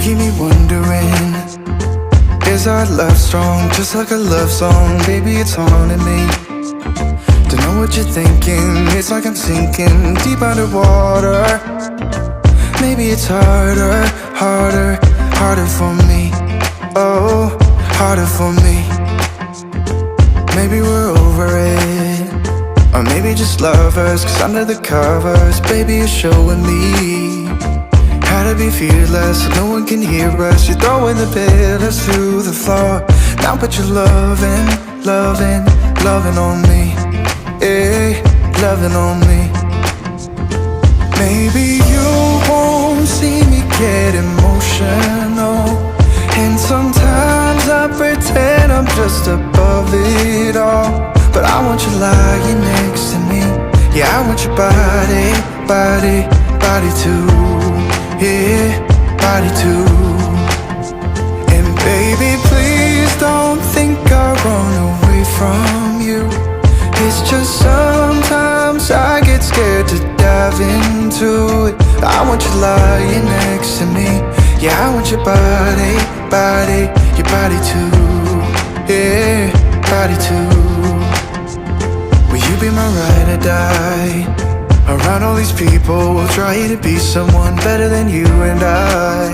keep me wondering, is our love strong, just like a love song? Baby, it's haunting me. Don't know what you're thinking, it's like I'm sinking deep underwater. Maybe it's harder, harder, harder for me. Oh, harder for me. Maybe we're over it, or maybe just lovers, cause under the covers, baby, you're showing me how to be fearless, so no one can hear us. You're throwing the pillars through the floor. Now put your loving, loving, loving on me. Yeah, loving on me. Maybe you won't see me get emotional, and sometimes I pretend I'm just above it all. But I want you lying next to me. Yeah, I want your body, body, body too. Yeah, body too. And baby, please don't think I run away from you. It's just sometimes I get scared to dive into it. I want you lying next to me. Yeah, I want your body, body, your body too. Yeah, body too. Will you be my ride or die? Around all these people, we'll try to be someone better than you and I.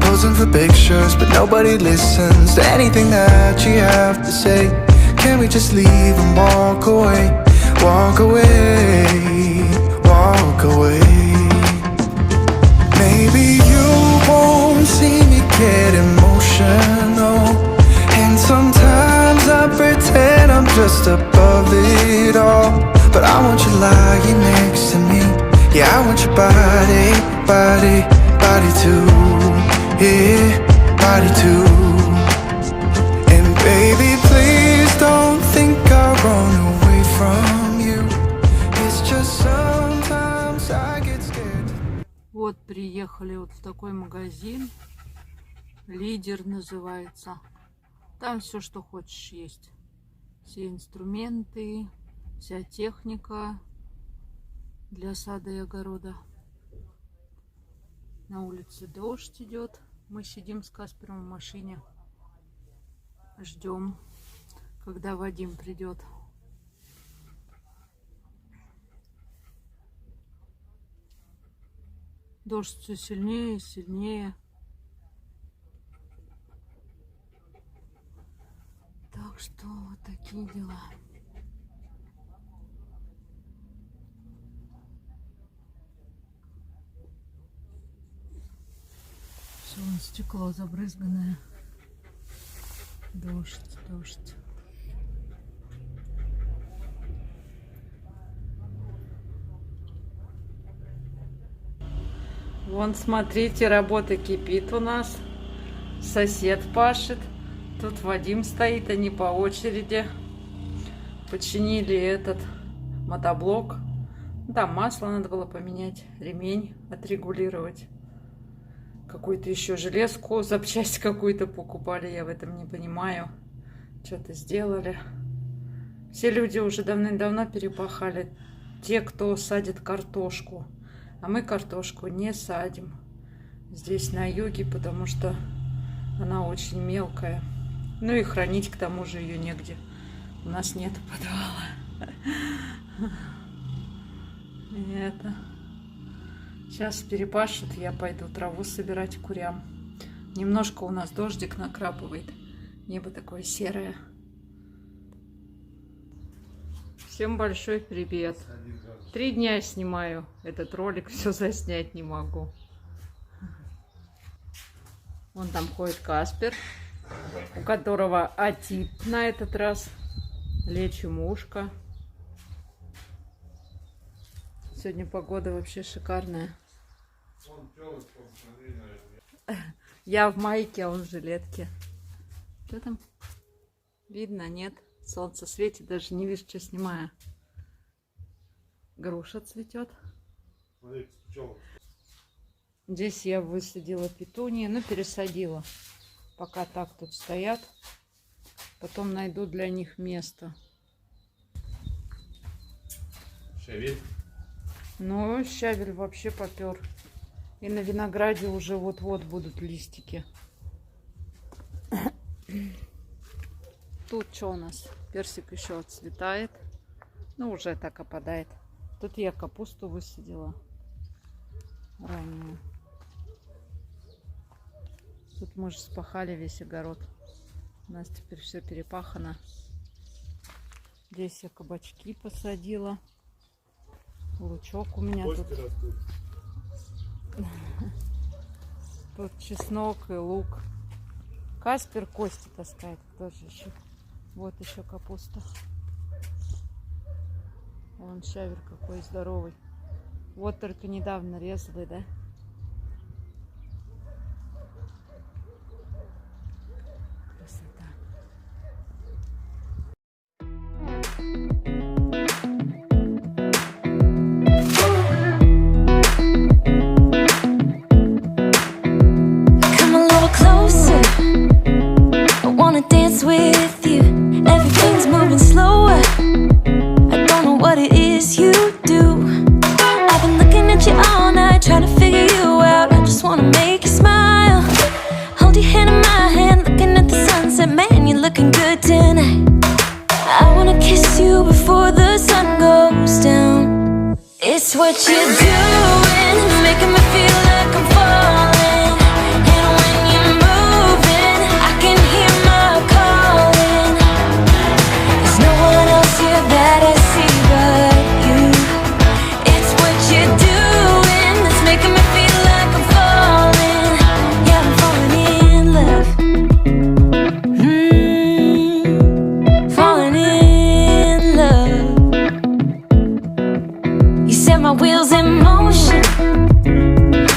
Posing for pictures, but nobody listens to anything that you have to say. Can we just leave and walk away? Walk away, walk away. Maybe you won't see me get emotional, and sometimes I pretend I'm just above it all. But I want you lying next to me. Yeah, I want your body, body, body too. Yeah, body too. And baby, please don't think I run away from you. It's just sometimes I get scared. Вот приехали вот в такой магазин. Лидер называется. Там все, что хочешь, есть. Все инструменты, вся техника для сада и огорода. На улице дождь идет. Мы сидим с Каспером в машине. Ждем, когда Вадим придет. Дождь все сильнее и сильнее. Так что вот такие дела. Все, вон стекло забрызганное. Дождь, дождь. Вон, смотрите, работа кипит у нас. Сосед пашет. Тут Вадим стоит, они по очереди. Починили этот мотоблок. Там масло надо было поменять, ремень отрегулировать. Какую-то еще железку, запчасть какую-то покупали, я в этом не понимаю. Что-то сделали. Все люди уже давным-давно перепахали. Те, кто садит картошку. А мы картошку не садим здесь на юге, потому что она очень мелкая. Ну и хранить к тому же ее негде. У нас нет подвала. И это. Сейчас перепашут, я пойду траву собирать курям. Немножко у нас дождик накрапывает. Небо такое серое. Всем большой привет. 3 дня снимаю этот ролик, все заснять не могу. Вон там ходит Каспер, у которого отит на этот раз. Лечим ушко. Сегодня погода вообще шикарная. Я в майке, а он в жилетке. Что там? Видно, нет? Солнце светит, даже не вижу, что снимаю. Груша цветет. Здесь я высадила петунии, ну пересадила. Пока так тут стоят. Потом найду для них место. Щавель? Ну, щавель вообще попер. И на винограде уже вот-вот будут листики. Тут что у нас? Персик еще отцветает. Ну, уже так опадает. Тут я капусту высадила ранее. Тут мы же спахали весь огород. У нас теперь все перепахано. Здесь я кабачки посадила. Лучок у меня тут. Тут чеснок и лук. Каспер кости таскает. Кто же еще? Вот еще капуста. Вон щавель какой здоровый. Вот только недавно резали, да? Красота. Come a little closer. I wanna dance with you. Everything's moving slower. I don't know what it is you do. I've been looking at you all night, trying to figure you out. I just wanna make you smile. Hold your hand in my hand, looking at the sunset. Man, you're looking good tonight. I wanna kiss you before the sun goes down. It's what you're doing, making me feel like I'm falling. And when you're moving, I can hear my calling. There's no one else here that I see but you. It's what you're doing that's making me feel like I'm falling. Yeah, I'm falling in love. Falling in love. You set my wheels in motion.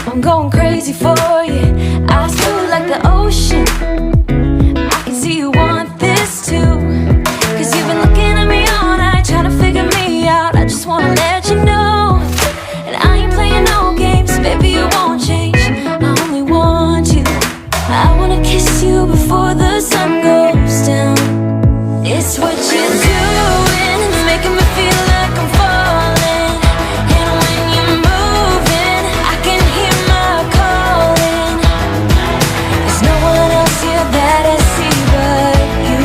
I'm going crazy for you. Eyes blue like the ocean. I can see you want this too. Cause you've been looking at me all night, trying to figure me out. I just wanna let you know. And I ain't playing no games, baby, you won't change. I only want you. I wanna kiss you before the sun goes down. It's what you're doing, it's making me feel like I'm falling. And when you're moving, I can hear my calling. There's no one else here that I see but you.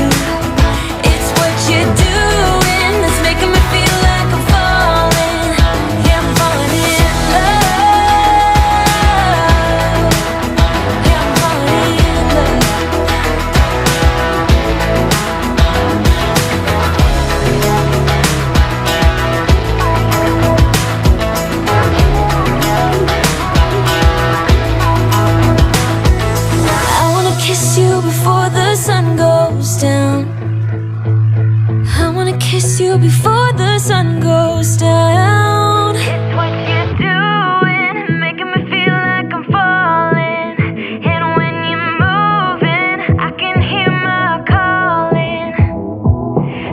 It's what you're doing that's making me feel like I'm falling. Yeah, I'm falling in love. Yeah, I'm falling in love. I wanna kiss you before the sun goes down. I wanna kiss you before the sun goes down. It's what you're doing, making me feel like I'm falling. And when you're moving, I can hear my calling.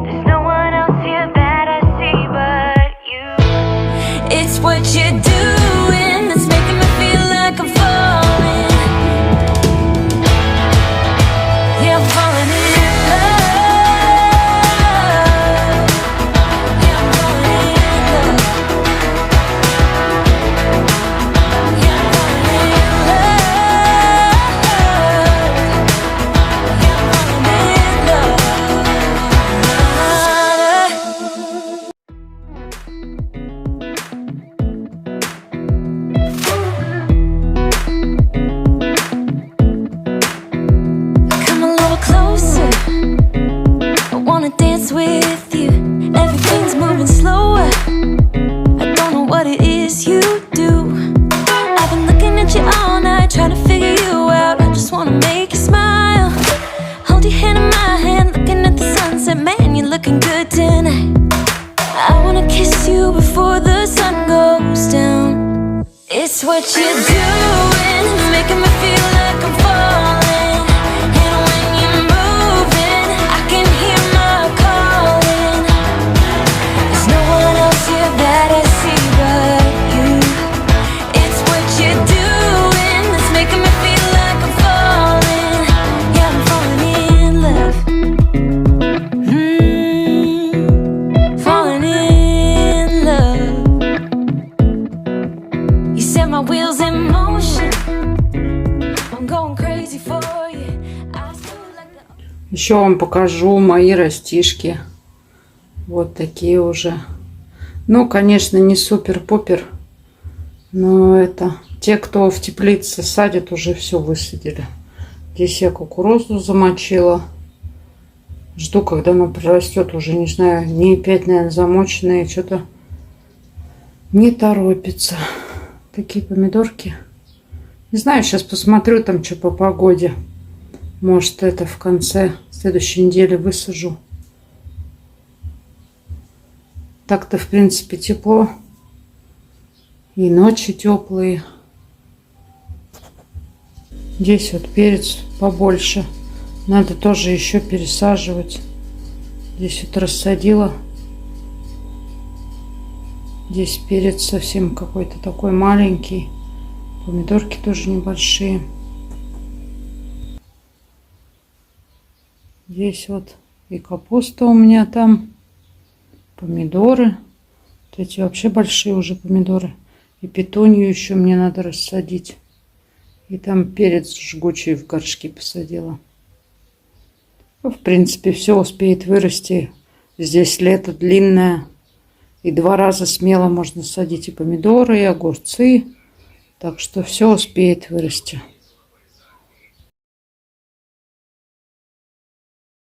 There's no one else here that I see but you. It's what you're doing that's making me feel like I'm falling. Yeah, I'm falling in love. Yeah, I'm falling in love. Yeah, I'm falling in love. Come a little closer. I wanna dance with you. Everything's moving slower. I don't know what it is you do. I've been looking at you all night, trying to figure you out. I just wanna make you smile. Hold your hand in my hand, looking at the sunset. Man, you're looking good tonight. I wanna kiss you before the sun goes down. It's what you're doing, it's making me feel like I'm falling. And when you're moving, I can hear my calling. There's no one else here that I see but you. It's what you're doing that's making me feel like I'm falling. Yeah, I'm falling in love. Falling in love. You set my wheels in motion. Еще вам покажу мои растишки. Вот такие уже. Ну, конечно, не супер-пупер. Но это те, кто в теплице садит, уже все высадили. Здесь я кукурузу замочила. Жду, когда она прорастет. Уже, не знаю, дней 5, наверное, замоченные. Что-то не торопится. Такие помидорки. Не знаю, сейчас посмотрю там, что по погоде. Может, это в конце следующей недели высажу. Так-то, в принципе, тепло. И ночи теплые. Здесь вот перец побольше. Надо тоже еще пересаживать. Здесь вот рассадила. Здесь перец совсем какой-то такой маленький. Помидорки тоже небольшие. Здесь вот и капуста у меня там. Помидоры. Вот эти вообще большие уже помидоры. И петунью еще мне надо рассадить. И там перец жгучий в горшки посадила. Ну, в принципе, все успеет вырасти. Здесь лето длинное. И 2 раза смело можно садить и помидоры, и огурцы. Так что все успеет вырасти.